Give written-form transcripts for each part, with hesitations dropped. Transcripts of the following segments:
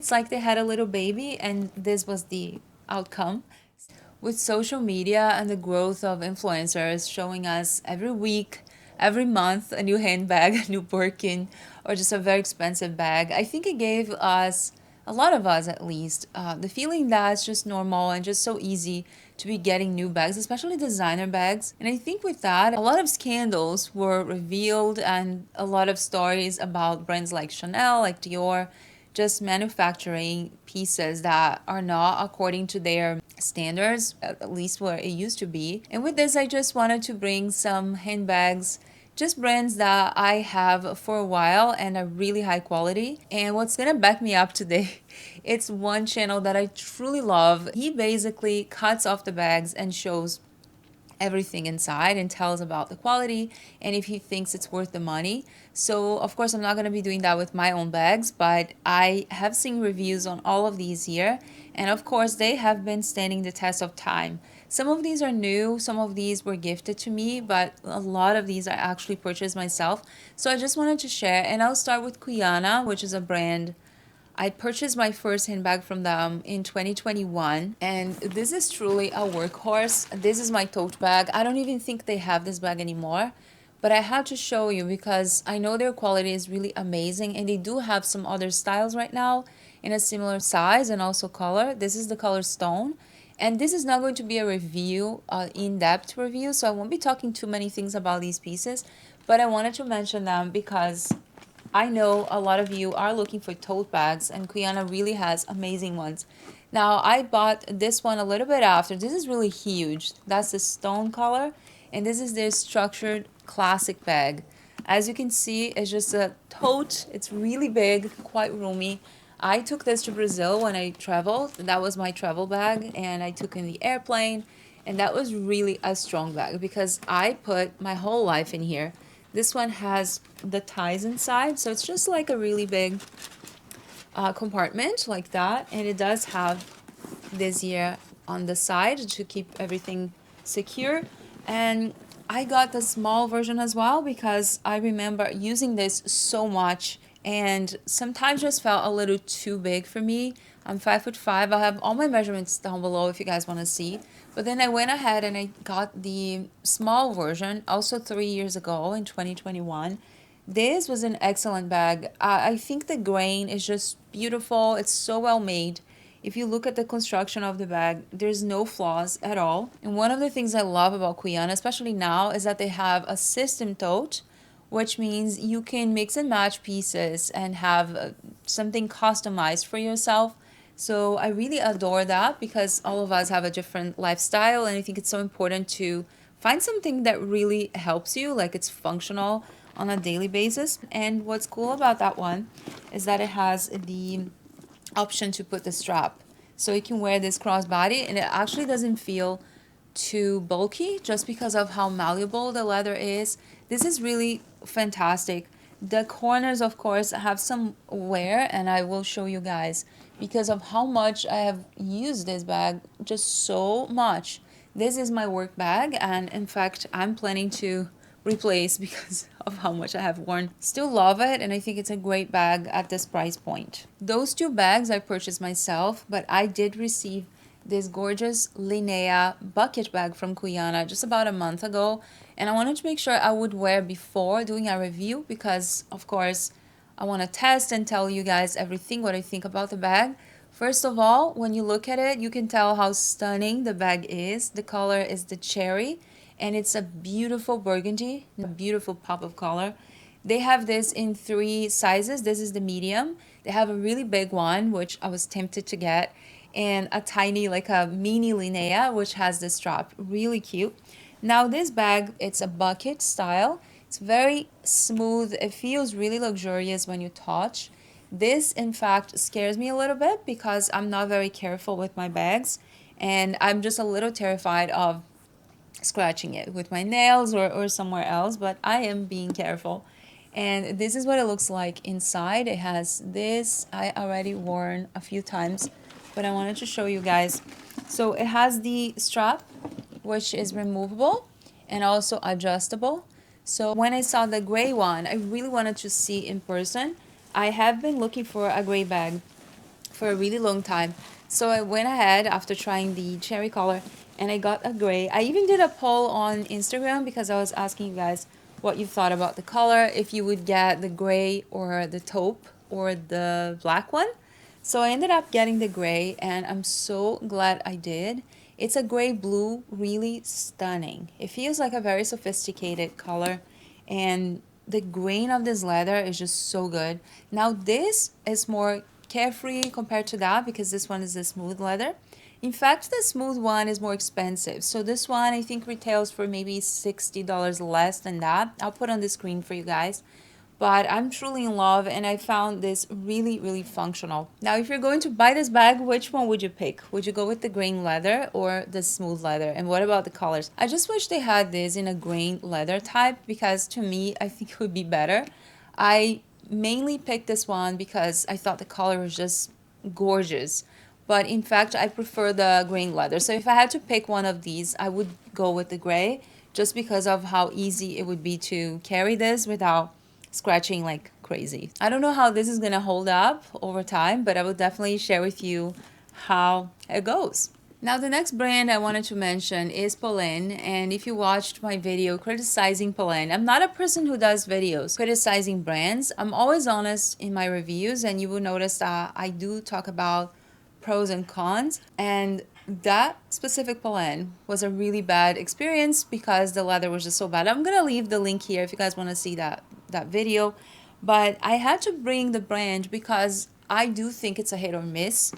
It's like they had a little baby and this was the outcome. With social media and the growth of influencers showing us every week, every month, a new handbag, a new Birkin, or just a very expensive bag, I think it gave us, a lot of us at least, the feeling that it's just normal and just so easy to be getting new bags, especially designer bags. And I think with that, a lot of scandals were revealed and a lot of stories about brands like Chanel, like Dior, just manufacturing pieces that are not according to their standards, at least where it used to be. And with this, I just wanted to bring some handbags, just brands that I have for a while and are really high quality. And what's gonna back me up today, it's one channel that I truly love. He basically cuts off the bags and shows everything inside and tells about the quality and if he thinks it's worth the money. So of course I'm not going to be doing that with my own bags, but I have seen reviews on all of these here, and of course they have been standing the test of time. Some of these are new, some of these were gifted to me, but a lot of these I actually purchased myself. So I just wanted to share, and I'll start with Cuyana, which is a brand I purchased my first handbag from them in 2021, and this is truly a workhorse. This is my tote bag. I don't even think they have this bag anymore, but I have to show you because I know their quality is really amazing, and they do have some other styles right now in a similar size and also color. This is the color Stone. And this is not going to be a review, in-depth review, so I won't be talking too many things about these pieces, but I wanted to mention them because I know a lot of you are looking for tote bags, and Cuyana really has amazing ones. Now, I bought this one a little bit after. This is really huge. That's the stone color, and this is their structured classic bag. As you can see, it's just a tote. It's really big, quite roomy. I took this to Brazil when I traveled. That was my travel bag, and I took in the airplane, and that was really a strong bag because I put my whole life in here. This one has the ties inside, so it's just like a really big compartment like that, and it does have this here on the side to keep everything secure. And I got the small version as well because I remember using this so much and sometimes just felt a little too big for me. I'm 5'5". I'll have all my measurements down below if you guys want to see. But then I went ahead and I got the small version also 3 years ago in 2021. This was an excellent bag. I think the grain is just beautiful. It's so well made. If you look at the construction of the bag, there's no flaws at all. And one of the things I love about Cuyana, especially now, is that they have a system tote, which means you can mix and match pieces and have something customized for yourself. So I really adore that because all of us have a different lifestyle, and I think it's so important to find something that really helps you, like it's functional on a daily basis. And what's cool about that one is that it has the option to put the strap. So you can wear this crossbody and it actually doesn't feel too bulky just because of how malleable the leather is. This is really fantastic. The corners, of course, have some wear, and I will show you guys because of how much I have used this bag, just so much. This is my work bag, and in fact, I'm planning to replace because of how much I have worn. Still love it, and I think it's a great bag at this price point. Those two bags I purchased myself, but I did receive this gorgeous Linnea bucket bag from Cuyana just about a month ago, and I wanted to make sure I would wear before doing a review because of course I want to test and tell you guys everything what I think about the bag. First of all, when you look at it, you can tell how stunning the bag is. The color is the cherry, and it's a beautiful burgundy, a beautiful pop of color. They have this in 3 sizes. This is the medium. They have a really big one, which I was tempted to get, and a tiny, like a mini Linnea, which has this strap. Really cute. Now this bag, it's a bucket style. It's very smooth. It feels really luxurious when you touch. This, in fact, scares me a little bit because I'm not very careful with my bags, and I'm just a little terrified of scratching it with my nails or somewhere else, but I am being careful. And this is what it looks like inside. It has this, I already worn a few times, but I wanted to show you guys. So it has the strap, which is removable and also adjustable. So when I saw the gray one, I really wanted to see in person. I have been looking for a gray bag for a really long time. So I went ahead after trying the cherry color and I got a gray. I even did a poll on Instagram because I was asking you guys what you thought about the color, if you would get the gray or the taupe or the black one. So I ended up getting the gray and I'm so glad I did. It's a gray blue, really stunning. It feels like a very sophisticated color and the grain of this leather is just so good. Now this is more carefree compared to that because this one is a smooth leather. In fact, the smooth one is more expensive. So this one I think retails for maybe $60 less than that. I'll put on the screen for you guys. But I'm truly in love and I found this really, really functional. Now, if you're going to buy this bag, which one would you pick? Would you go with the grain leather or the smooth leather? And what about the colors? I just wish they had this in a grain leather type because to me, I think it would be better. I mainly picked this one because I thought the color was just gorgeous. But in fact, I prefer the grain leather. So if I had to pick one of these, I would go with the gray just because of how easy it would be to carry this without scratching like crazy. I don't know how this is gonna hold up over time, but I will definitely share with you how it goes. Now the next brand I wanted to mention is Polene, and if you watched my video criticizing Polene, I'm not a person who does videos criticizing brands. I'm always honest in my reviews and you will notice that I do talk about pros and cons, and that specific Polene was a really bad experience because the leather was just so bad. I'm gonna leave the link here if you guys want to see that video, but I had to bring the brand because I do think it's a hit or miss.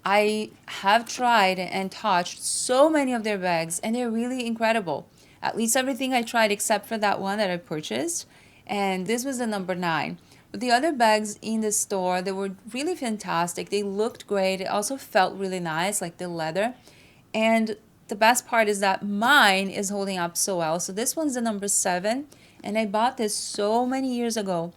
I have tried and touched so many of their bags and they're really incredible. At least everything I tried except for that one that I purchased, and this was the number 9. But the other bags in the store, they were really fantastic. They looked great. It also felt really nice, like the leather. And the best part is that mine is holding up so well. So this one's the number 7. And I bought this so many years ago.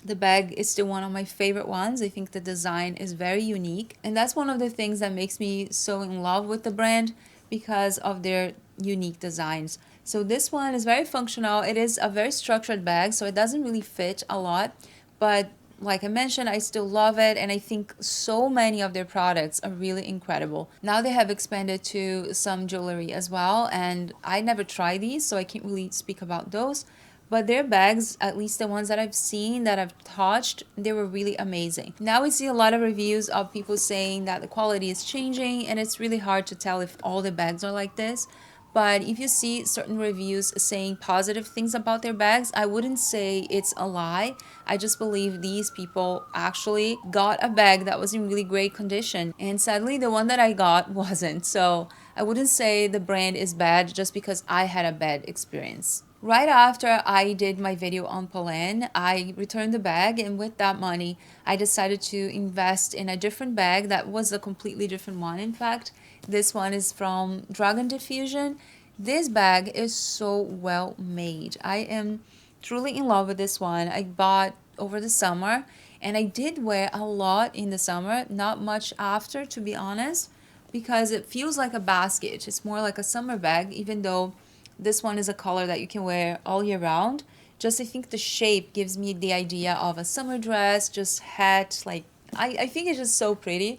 The bag is still one of my favorite ones. I think the design is very unique. And that's one of the things that makes me so in love with the brand because of their unique designs. So this one is very functional. It is a very structured bag, so it doesn't really fit a lot. But like I mentioned, I still love it. And I think so many of their products are really incredible. Now they have expanded to some jewelry as well. And I never tried these, so I can't really speak about those. But their bags, at least the ones that I've seen, that I've touched, they were really amazing. Now we see a lot of reviews of people saying that the quality is changing and it's really hard to tell if all the bags are like this. But if you see certain reviews saying positive things about their bags, I wouldn't say it's a lie. I just believe these people actually got a bag that was in really great condition. And sadly, the one that I got wasn't. So I wouldn't say the brand is bad just because I had a bad experience. Right after I did my video on Polene, I returned the bag, and with that money, I decided to invest in a different bag that was a completely different one. In fact, this one is from Diffusion. This bag is so well made. I am truly in love with this one. I bought over the summer, and I did wear a lot in the summer, not much after, to be honest, because it feels like a basket. It's more like a summer bag, even though this one is a color that you can wear all year round. Just I think the shape gives me the idea of a summer dress, just hat. Like I think it's just so pretty.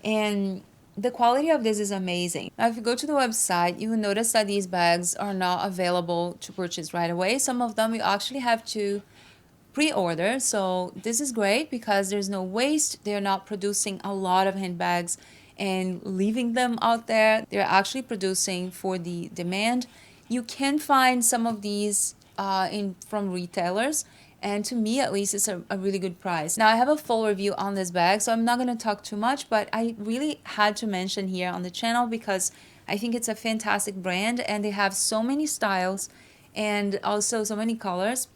And the quality of this is amazing. Now, if you go to the website, you will notice that these bags are not available to purchase right away. Some of them you actually have to pre-order. So this is great because there's no waste. They're not producing a lot of handbags and leaving them out there. They're actually producing for the demand. You can find some of these from retailers, and to me at least it's a really good price. Now I have a full review on this bag, so I'm not going to talk too much, but I really had to mention here on the channel because I think it's a fantastic brand and they have so many styles and also so many colors,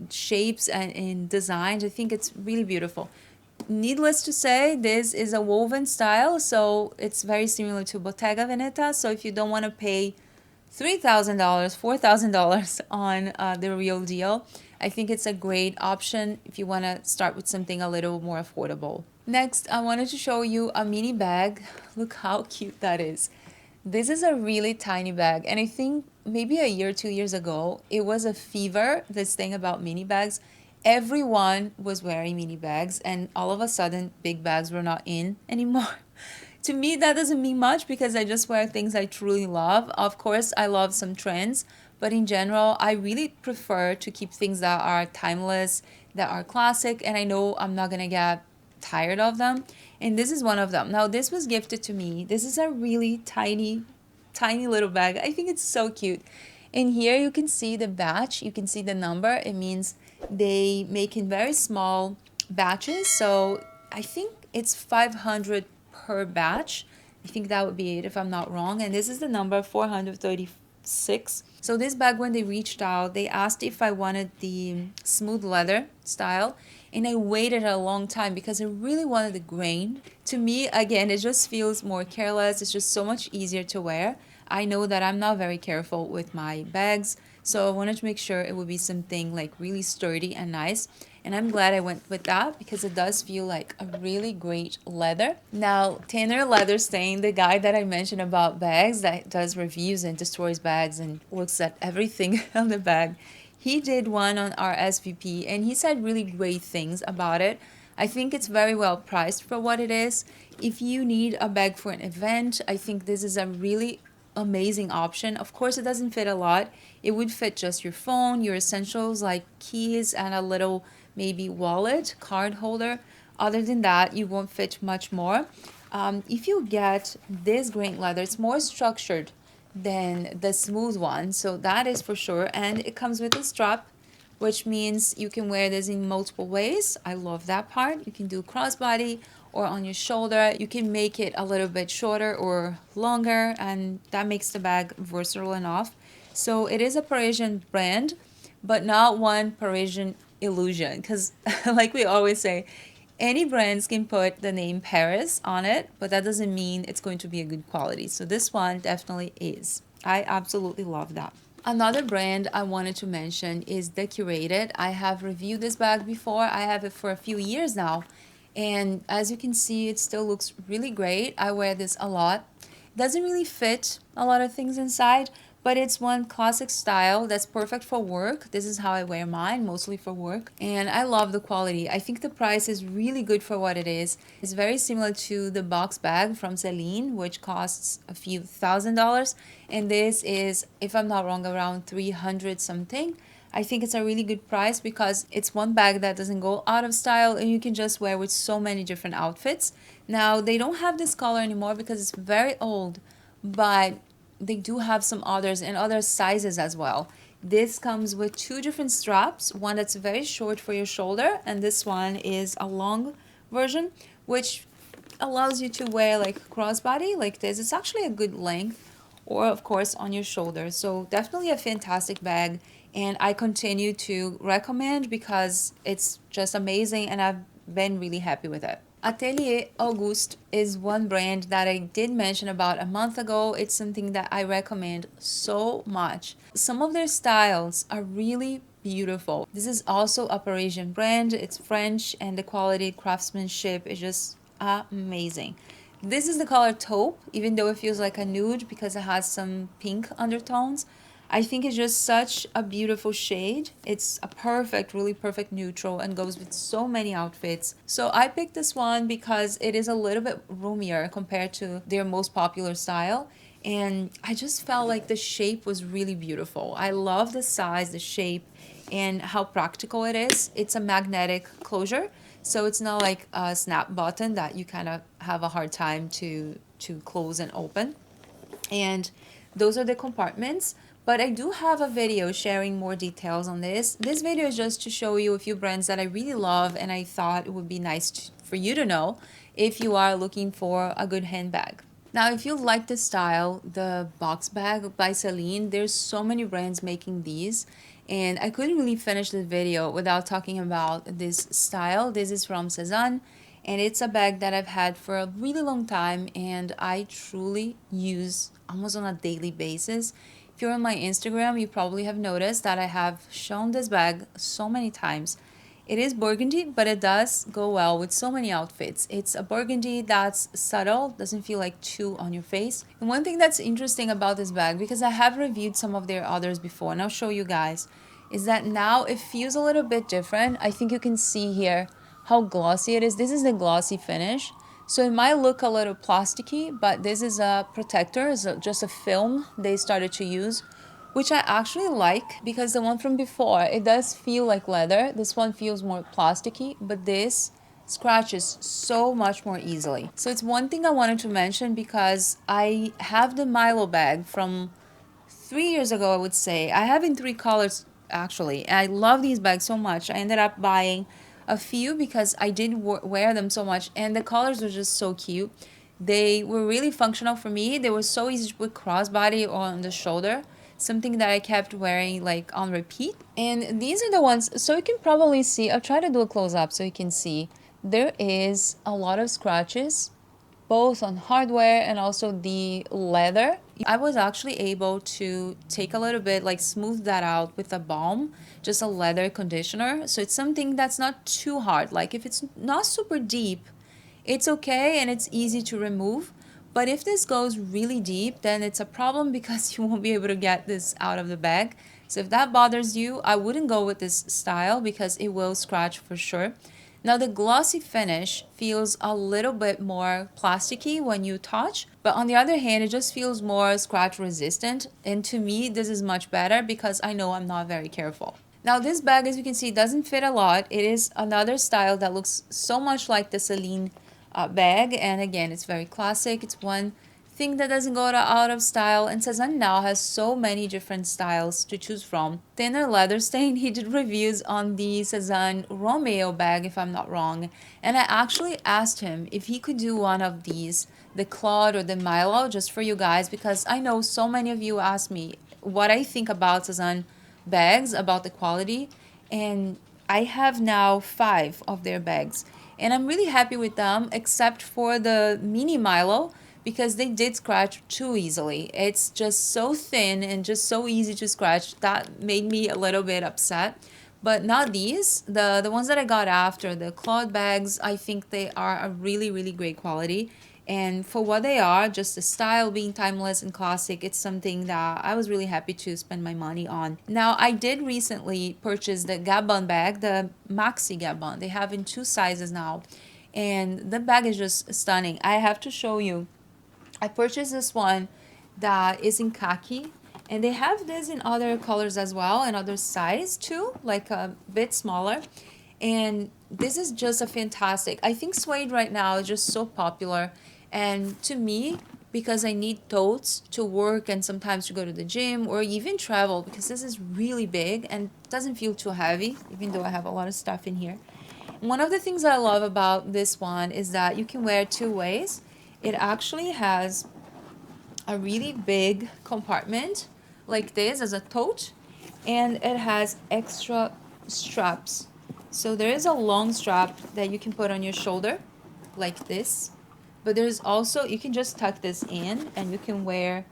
shapes and designs. I think it's really beautiful. Needless to say, this is a woven style, so it's very similar to Bottega Veneta. So if you don't want to pay $3,000, $4,000 on the real deal, I think it's a great option if you want to start with something a little more affordable. Next, I wanted to show you a mini bag. Look how cute that is. This is a really tiny bag, and I think maybe a year, 2 years ago, it was a fever, this thing about mini bags, everyone was wearing mini bags, and all of a sudden big bags were not in anymore. To me, that doesn't mean much because I just wear things I truly love. Of course, I love some trends, but in general, I really prefer to keep things that are timeless, that are classic, and I know I'm not gonna get tired of them. And this is one of them. Now, this was gifted to me. This is a really tiny, tiny little bag. I think it's so cute. And here you can see the batch, you can see the number. It means they make in very small batches. So I think it's 500 per batch. I think that would be it if I'm not wrong. And this is the number 436. So this bag, when they reached out, they asked if I wanted the smooth leather style. And I waited a long time because I really wanted the grain. To me, again, it just feels more careless. It's just so much easier to wear. I know that I'm not very careful with my bags, so I wanted to make sure it would be something like really sturdy and nice. And I'm glad I went with that because it does feel like a really great leather. Now, Tanner Leather Stain, the guy that I mentioned about bags that does reviews and destroys bags and looks at everything on the bag, he did one on RSVP and he said really great things about it. I think it's very well priced for what it is. If you need a bag for an event, I think this is a really amazing option. Of course, it doesn't fit a lot. It would fit just your phone, your essentials like keys, and a little maybe wallet, card holder. Other than that, you won't fit much more. If you get this grain leather, it's more structured than the smooth one, so that is for sure. And it comes with a strap, which means you can wear this in multiple ways. I love that part. You can do crossbody or on your shoulder. You can make it a little bit shorter or longer, and that makes the bag versatile enough. So it is a Parisian brand, but not one Parisian illusion, because like we always say, any brands can put the name Paris on it, but that doesn't mean it's going to be a good quality. So this one definitely is. I absolutely love that. Another brand I wanted to mention is the Curated. I have reviewed this bag before. I have it for a few years now. And as you can see, it still looks really great. I wear this a lot. It doesn't really fit a lot of things inside, but it's one classic style that's perfect for work. This is how I wear mine, mostly for work. And I love the quality. I think the price is really good for what it is. It's very similar to the box bag from Sezane, which costs a few $1,000s. And this is, if I'm not wrong, around 300 something. I think it's a really good price because it's one bag that doesn't go out of style and you can just wear with so many different outfits. Now, they don't have this color anymore because it's very old, but they do have some others and other sizes as well. This comes with two different straps, one that's very short for your shoulder, and this one is a long version, which allows you to wear like crossbody like this. It's actually a good length, or of course on your shoulder. So definitely a fantastic bag, and I continue to recommend because it's just amazing and I've been really happy with it. Ateliers Auguste is one brand that I did mention about a month ago. It's something that I recommend so much. Some of their styles are really beautiful. This is also a Parisian brand. It's French and the quality craftsmanship is just amazing. This is the color taupe, even though it feels like a nude because it has some pink undertones. I think it's just such a beautiful shade. It's a perfect, really perfect neutral and goes with so many outfits. So I picked this one because it is a little bit roomier compared to their most popular style. And I just felt like the shape was really beautiful. I love the size, the shape, and how practical it is. It's a magnetic closure, so it's not like a snap button that you kind of have a hard time to close and open. And those are the compartments. But I do have a video sharing more details on this. This video is just to show you a few brands that I really love and I thought it would be nice for you to know if you are looking for a good handbag. Now, if you like the style, the box bag by Celine, there's so many brands making these. And I couldn't really finish the video without talking about this style. This is from Sezane, and it's a bag that I've had for a really long time and I truly use almost on a daily basis. If you're on my Instagram, you probably have noticed that I have shown this bag so many times. It is burgundy, but it does go well with so many outfits. It's a burgundy that's subtle, doesn't feel like too on your face. And one thing that's interesting about this bag, because I have reviewed some of their others before, and I'll show you guys, is that now it feels a little bit different. I think you can see here how glossy it is. This is the glossy finish. So it might look a little plasticky, but this is a protector. It's just a film they started to use, which I actually like because the one from before, it does feel like leather. This one feels more plasticky, but this scratches so much more easily. So it's one thing I wanted to mention because I have the Milo bag from 3 years ago, I would say. I have in 3 colors actually. I love these bags so much. I ended up buying a few because I did wear them so much, and the colors were just so cute. They were really functional for me. They were so easy to put crossbody or on the shoulder, something that I kept wearing like on repeat. And these are the ones, so you can probably see, I'll try to do a close up so you can see. There is a lot of scratches both on hardware and also the leather. I was actually able to take a little bit, like smooth that out with a balm, just a leather conditioner. So it's something that's not too hard. Like if it's not super deep, it's okay and it's easy to remove. But if this goes really deep, then it's a problem because you won't be able to get this out of the bag. So if that bothers you, I wouldn't go with this style because it will scratch for sure. Now the glossy finish feels a little bit more plasticky when you touch, but on the other hand, it just feels more scratch resistant. And to me, this is much better because I know I'm not very careful. Now this bag, as you can see, doesn't fit a lot. It is another style that looks so much like the Celine bag. And again, it's very classic. It's one thing that doesn't go out of style, and Sezane now has so many different styles to choose from. Thinner leather stain, he did reviews on the Sezane Romeo bag, if I'm not wrong, and I actually asked him if he could do one of these, the Claude or the Milo, just for you guys, because I know so many of you ask me what I think about Sezane bags, about the quality, and I have now 5 of their bags, and I'm really happy with them, except for the mini Milo, because they did scratch too easily. It's just so thin and just so easy to scratch. That made me a little bit upset. But not these. The ones that I got after, the Claude bags, I think they are a really, really great quality. And for what they are, just the style being timeless and classic, it's something that I was really happy to spend my money on. Now, I did recently purchase the Gabon bag, the Maxi Gabon. They have in 2 sizes now. And the bag is just stunning. I have to show you. I purchased this one that is in khaki, and they have this in other colors as well and other size too, like a bit smaller. And this is just a fantastic. I think suede right now is just so popular, and to me, because I need totes to work and sometimes to go to the gym or even travel, because this is really big and doesn't feel too heavy, even though I have a lot of stuff in here. One of the things I love about this one is that you can wear it 2 ways. It actually has a really big compartment like this as a tote, and it has extra straps. So there is a long strap that you can put on your shoulder like this, but there's also, you can just tuck this in and you can wear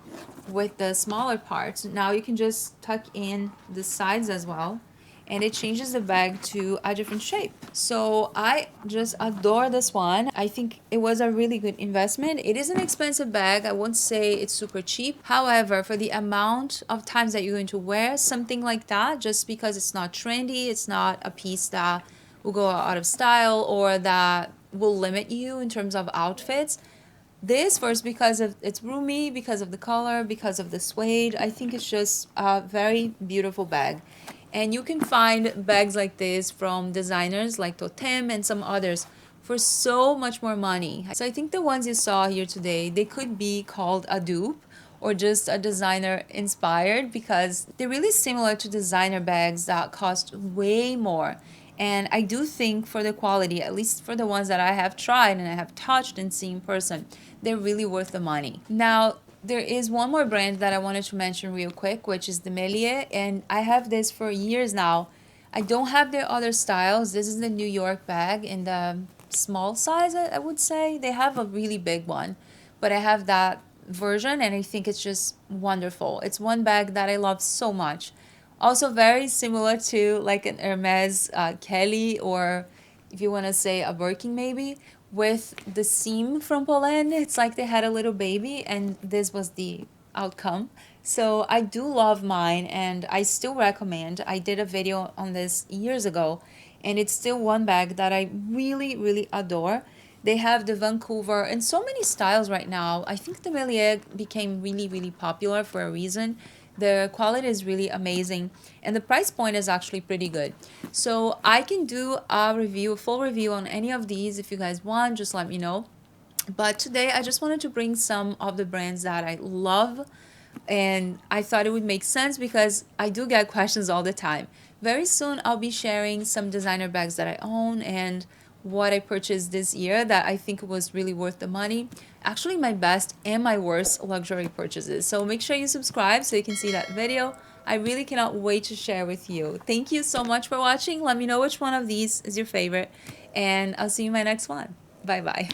with the smaller parts. Now you can just tuck in the sides as well, and it changes the bag to a different shape. So I just adore this one. I think it was a really good investment. It is an expensive bag. I won't say it's super cheap. However, for the amount of times that you're going to wear something like that, just because it's not trendy, it's not a piece that will go out of style or that will limit you in terms of outfits. This, first, because of it's roomy, because of the color, because of the suede, I think it's just a very beautiful bag. And you can find bags like this from designers like Totem and some others for so much more money. So I think the ones you saw here today, they could be called a dupe or just a designer inspired, because they're really similar to designer bags that cost way more. And I do think for the quality, at least for the ones that I have tried and I have touched and seen in person, they're really worth the money. Now, there is one more brand that I wanted to mention real quick, which is Demellier, and I have this for years now. I don't have their other styles. This is the New York bag in the small size, I would say. They have a really big one, but I have that version, and I think it's just wonderful. It's one bag that I love so much. Also very similar to like an Hermes Kelly, or if you want to say a Birkin maybe, with the seam from Polene. It's like they had a little baby and this was the outcome. So I do love mine and I still recommend. I did a video on this years ago and it's still one bag that I really, really adore. They have the Vancouver and so many styles right now. I think the Demellier became really, really popular for a reason. The quality is really amazing and the price point is actually pretty good. So I can do a review, a full review on any of these if you guys want, just let me know. But today I just wanted to bring some of the brands that I love and I thought it would make sense because I do get questions all the time. Very soon I'll be sharing some designer bags that I own and what I purchased this year that I think was really worth the money. Actually my best and my worst luxury purchases. So make sure you subscribe so you can see that video. I really cannot wait to share with you. Thank you so much for watching. Let me know which one of these is your favorite and I'll see you in my next one. Bye bye.